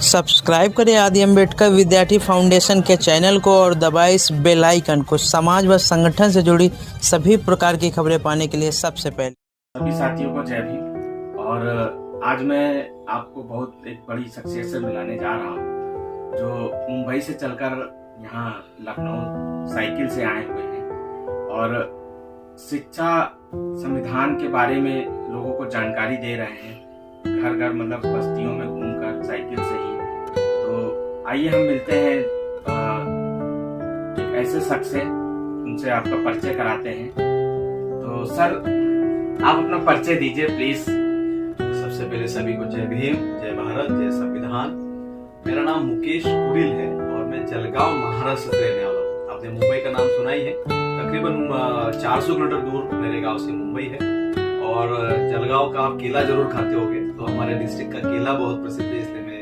Subscribe करें आदि अम्बेडकर विद्यार्थी फाउंडेशन के चैनल को और दबाएं इस बेल आइकन को समाज व संगठन से जुड़ी सभी प्रकार की खबरें पाने के लिए सबसे पहले। सभी साथियों को जय भीम। और आज मैं आपको बहुत एक बड़ी शख्सियत से मिलाने जा रहा हूँ जो मुंबई से चलकर यहाँ लखनऊ साइकिल से आए हुए हैं और शिक्षा संविधान के बारे में लोगों को जानकारी दे रहे हैं, घर घर मतलब बस्तियों में घूमकर साइकिल से ही। तो आइए हम मिलते हैं एक ऐसे शख्स से, उनसे आपका परिचय कराते हैं। तो सर आप अपना परिचय दीजिए प्लीज। सबसे पहले सभी को जय भीम, जय भारत, जय संविधान। मेरा नाम मुकेश कुड़िल है और मैं जलगांव महाराष्ट्र से रहने वाला हूँ। आपने मुंबई का नाम सुना ही है, तकरीबन 400 किलोमीटर दूर मेरे गांव से मुंबई है। और जलगांव का आप केला जरूर खाते होंगे, तो हमारे डिस्ट्रिक्ट का केला बहुत प्रसिद्ध है, इसलिए मैं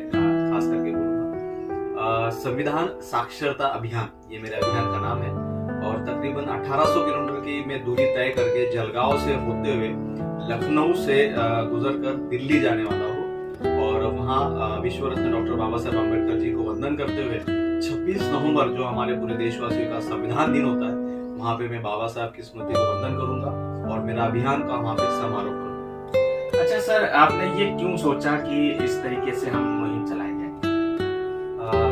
खास करके बोलूंगा। संविधान साक्षरता अभियान, ये मेरे अभियान का नाम है और तकरीबन 1800 किलोमीटर की मैं दूरी तय करके जलगांव से होते हुए लखनऊ से गुजरकर दिल्ली जाने वाला हूँ। और वहाँ विश्व रत्न डॉक्टर बाबा साहेब अम्बेडकर जी को वंदन करते हुए 26 नवंबर जो हमारे पूरे देशवासियों का संविधान दिन होता है, वहाँ पे मैं बाबा साहब की स्मृति को वंदन करूंगा और मेरा अभियान का वहाँ पे समारोह करूंगा। अच्छा सर, आपने ये क्यों सोचा कि इस तरीके से हम मुहिम चलाएंगे?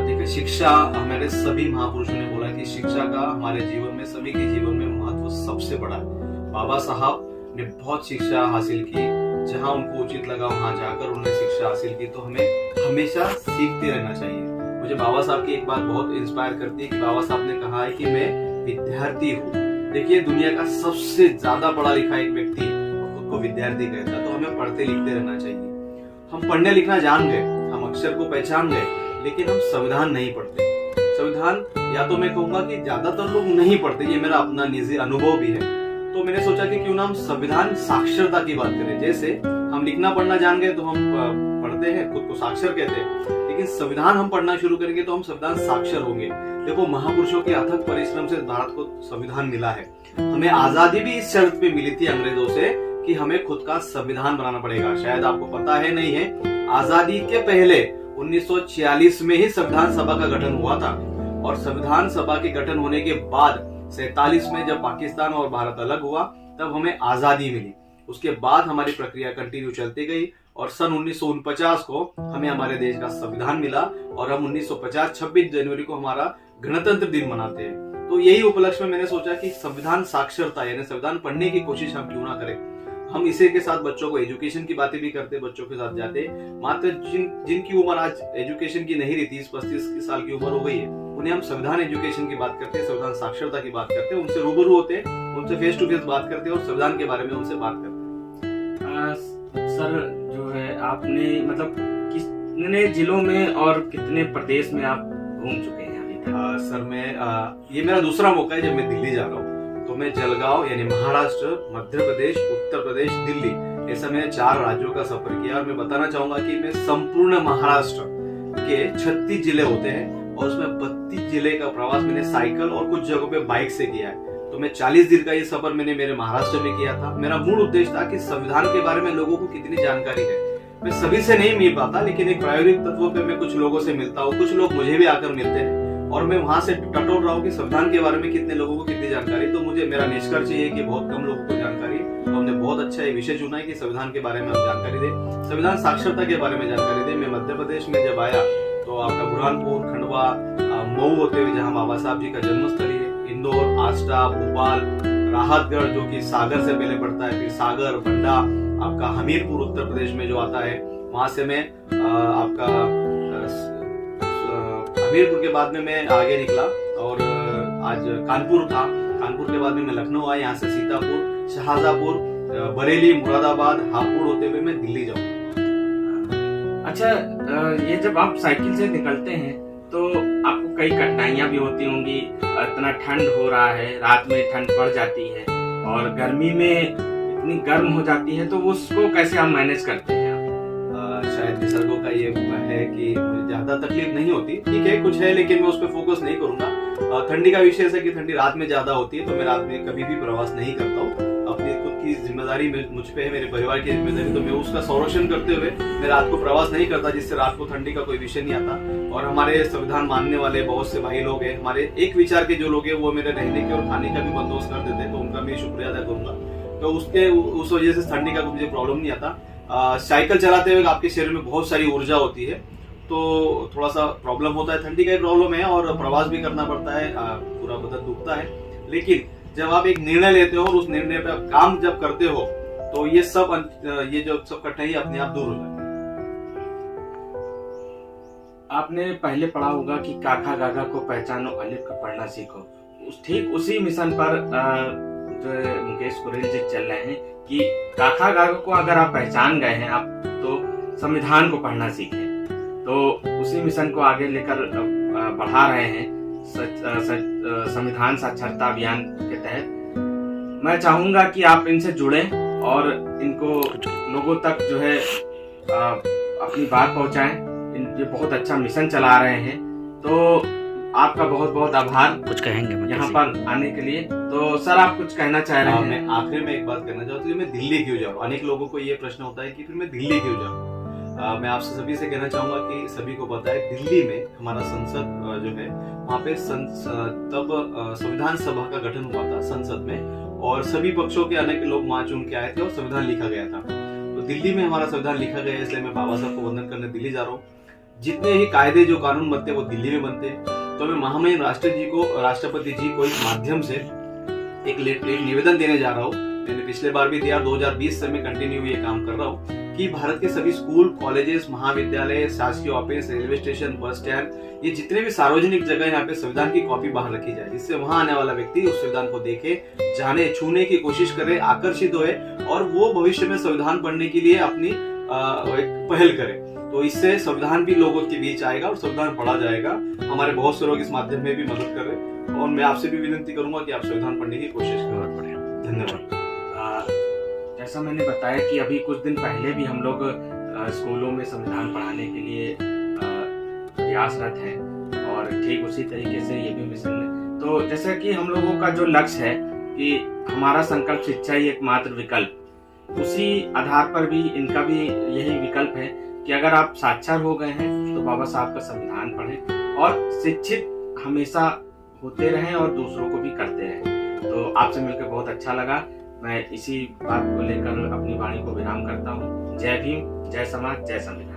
देखिए, शिक्षा, हमारे सभी महापुरुषों ने बोला कि शिक्षा का हमारे जीवन में, सभी के जीवन में महत्व सबसे बड़ा है। बाबा साहब ने बहुत शिक्षा हासिल की, जहाँ उनको उचित लगा वहाँ जाकर उन्होंने शिक्षा हासिल की। तो हमें हमेशा सीखते रहना चाहिए। मुझे बाबा साहब की एक बात बहुत इंस्पायर करती है कि बाबा साहब ने कहा है कि मैं विद्यार्थी हूँ। देखिए, दुनिया का सबसे ज्यादा पढ़ा लिखा एक व्यक्ति खुद को विद्यार्थी कहता है। तो हमें पढ़ते लिखते रहना चाहिए। हम पढ़ने लिखना जान गए, हम अक्षर को पहचान गए, लेकिन हम संविधान नहीं पढ़ते। संविधान, या तो मैं कहूंगा कि ज्यादातर लोग नहीं पढ़ते, ये मेरा अपना निजी अनुभव भी है। तो मैंने सोचा कि क्यों ना हम संविधान साक्षरता की बात करें। जैसे हम लिखना पढ़ना जान गए तो हम पढ़ते हैं, खुद को साक्षर कहते हैं, लेकिन संविधान हम पढ़ना शुरू करेंगे तो हम संविधान साक्षर होंगे। देखो, महापुरुषों के अथक परिश्रम से भारत को संविधान मिला है। हमें आजादी भी इस शर्त पे मिली थी अंग्रेजों से कि हमें खुद का संविधान बनाना पड़ेगा। शायद आपको पता है नहीं है, आजादी के पहले 1946 में ही संविधान सभा का गठन हुआ था और संविधान सभा के गठन होने के बाद 47 में जब पाकिस्तान और भारत अलग हुआ तब हमें आजादी मिली। उसके बाद हमारी प्रक्रिया कंटिन्यू चलती गई और सन 1949 को हमें हमारे देश का संविधान मिला और हम 1950 26 जनवरी को हमारा गणतंत्र दिन मनाते हैं। तो यही उपलक्ष्य में मैंने सोचा कि संविधान साक्षरता यानी संविधान पढ़ने की कोशिश हम क्यों ना करें। हम इसी के साथ बच्चों को एजुकेशन की बातें भी करते, बच्चों के साथ जाते। मात्र जिनकी उम्र आज एजुकेशन की नहीं रही, 30-35 साल की उम्र हो गई है, उन्हें हम संविधान एजुकेशन की बात करते, संविधान साक्षरता की बात करते, उनसे रूबरू होते, उनसे फेस टू फेस बात करते और संविधान के बारे में उनसे बात करते। सर जो है, आपने मतलब कितने जिलों में और कितने प्रदेश में आप घूम चुके हैं अभी तक? सर मैं ये मेरा दूसरा मौका है जब मैं दिल्ली जा रहा हूँ। तो मैं जलगांव यानी महाराष्ट्र, मध्य प्रदेश, उत्तर प्रदेश, दिल्ली, ऐसा मैंने 4 राज्यों का सफर किया। और मैं बताना चाहूंगा कि मैं संपूर्ण महाराष्ट्र के 36 जिले होते हैं और उसमें 32 जिले का प्रवास मैंने साइकिल और कुछ जगहों पे बाइक से किया है। तो मैं 40 दिन का ये सफर मैंने मेरे महाराष्ट्र में किया था। मेरा मूल उद्देश्य था कि संविधान के बारे में लोगों को कितनी जानकारी है। मैं सभी से नहीं मिल पाता, लेकिन एक प्रायोगिक तत्वों पे मैं कुछ लोगों से मिलता हूँ, कुछ लोग मुझे भी आकर मिलते हैं और मैं वहां से टटोल रहा हूँ कि संविधान के बारे में कितने लोगों को कितनी जानकारी। तो मुझे मेरा निष्कर्ष ये है कि बहुत कम लोगों को जानकारी। तो हमने बहुत अच्छा ये विषय चुना है कि संविधान के बारे में हम जानकारी दें, संविधान साक्षरता के बारे में जानकारी दें। मैं मध्य प्रदेश में जब आया तो आपका बुरहानपुर, खंडवा, मऊ होते हुए जहाँ बाबा साहब जी का जन्मस्थली है, इंदौर, आष्टा, भोपाल, राहतगढ़ जो कि सागर से पहले पड़ता है, फिर सागर, बंडा, आपका हमीरपुर उत्तर प्रदेश में जो आता है, वहां से मैं आपका हमीरपुर के बाद में मैं आगे निकला और आज कानपुर था। कानपुर के बाद में मैं लखनऊ आया, यहाँ से सीतापुर, शाहजहांपुर, बरेली, मुरादाबाद, हापुड़ होते हुए मैं दिल्ली जाऊंगा। अच्छा, ये जब आप साइकिल से निकलते हैं तो आपको कई कठिनाइयां भी होती होंगी। इतना ठंड हो रहा है, रात में ठंड पड़ जाती है और गर्मी में इतनी गर्म हो जाती है, तो उसको कैसे आप मैनेज करते हैं? शायद निसर्गों का ये है कि मुझे ज्यादा तकलीफ नहीं होती। ठीक है, कुछ है, लेकिन मैं उस पर फोकस नहीं करूंगा। ठंडी का विषय है कि ठंडी रात में ज्यादा होती है, तो मैं रात में कभी भी प्रवास नहीं करता हूँ। अपनी खुद की जिम्मेदारी मुझ पे है, मेरे परिवार की जिम्मेदारी, तो मैं उसका संरक्षण करते हुए मैं रात को प्रवास नहीं करता, जिससे रात को ठंडी का कोई विषय नहीं आता। और हमारे संविधान मानने वाले बहुत से भाई लोग हैं, हमारे एक विचार के जो लोग हैं, वो मेरे रहने के और खाने का भी बंदोबस्त कर देते हैं, तो उनका मैं शुक्रिया अदा करूंगा। तो उस वजह से ठंडी का मुझे प्रॉब्लम नहीं आता। साइकिल चलाते हुए आपके शरीर में बहुत सारी ऊर्जा होती है, तो थोड़ा सा प्रॉब्लम होता है, ठंडी का ही प्रॉब्लम है, और प्रवास भी करना पड़ता है, पूरा बदन दुखता है। लेकिन जब आप एक निर्णय लेते हो और उस निर्णय पे काम जब करते हो, तो ये जो सब कठिनाई अपने आप दूर हो जाती है। आपने पहले पढ़ा होगा कि काका गागा को पहचानो, अलिफ को पढ़ना सीखो। ठीक उसी मिशन पर जो मुकेश कुरेल जी चल रहे हैं कि काका गागा को अगर आप पहचान गए हैं, आप तो संविधान को पढ़ना सीखें। तो उसी मिशन को आगे लेकर बढ़ा रहे हैं संविधान साक्षरता अभियान के तहत। मैं चाहूंगा कि आप इनसे जुड़ें और इनको लोगों तक जो है अपनी बात पहुंचाएं। ये बहुत अच्छा मिशन चला रहे हैं, तो आपका बहुत बहुत आभार कुछ कहेंगे यहाँ पर आने के लिए। तो सर, आप कुछ कहना चाह रहे हैं? मैं आखिर में एक बात कहना चाहता हूँ, मैं दिल्ली क्यों जाऊँ? अनेक लोगों को ये प्रश्न होता है कि फिर मैं दिल्ली क्यों जाऊँ। मैं आपसे सभी से कहना चाहूंगा कि सभी को पता है, दिल्ली में हमारा संसद जो है, वहाँ पे तब संविधान सभा का गठन हुआ था संसद में, और सभी पक्षों के अनेक लोग वहाँ चुन के आए थे और संविधान लिखा गया था। तो दिल्ली में हमारा संविधान लिखा गया है, इसलिए मैं बाबा साहब को वंदन करने दिल्ली जा रहा हूँ। जितने ही कायदे जो कानून बनते हैं वो दिल्ली में बनते हैं। तो मैं महामहिम राष्ट्रपति जी को इस माध्यम से एक निवेदन देने जा रहा हूँ। मैंने पिछले बार भी दिया, 2020 से मैं कंटिन्यू ये काम कर रहा हूँ कि भारत के सभी स्कूल, कॉलेजेस, महाविद्यालय, शासकीय office, railway station, bus stand, ये जितने भी सार्वजनिक जगह यहाँ पे संविधान की कॉपी बाहर रखी जाए, जिससे वहां आने वाला व्यक्ति उस संविधान को देखे, जाने, छूने की कोशिश करे, आकर्षित होए, और वो भविष्य में संविधान पढ़ने के लिए अपनी एक पहल करे। तो इससे संविधान भी लोगों के बीच आएगा और संविधान पढ़ा जाएगा। हमारे बहुत से लोग इस माध्यम में भी मदद कर रहे हैं, और मैं आपसे भी विनती करूंगा कि आप संविधान पढ़ने की कोशिश करें। धन्यवाद। जैसा मैंने बताया कि अभी कुछ दिन पहले भी हम लोग स्कूलों में संविधान पढ़ाने के लिए प्रयासरत हैं, और ठीक उसी तरीके से ये भी मिशन है। तो जैसे कि हम लोगों का जो लक्ष्य है कि हमारा संकल्प शिक्षा ही एकमात्र विकल्प, उसी आधार पर भी इनका भी यही विकल्प है कि अगर आप साक्षर हो गए हैं तो बाबा साहब का संविधान पढ़ें और शिक्षित हमेशा होते रहें और दूसरों को भी करते रहें। तो आपसे मिलकर बहुत अच्छा लगा। मैं इसी बात को लेकर अपनी वाणी को विराम करता हूँ। जय भीम, जय समाज, जय संविधान।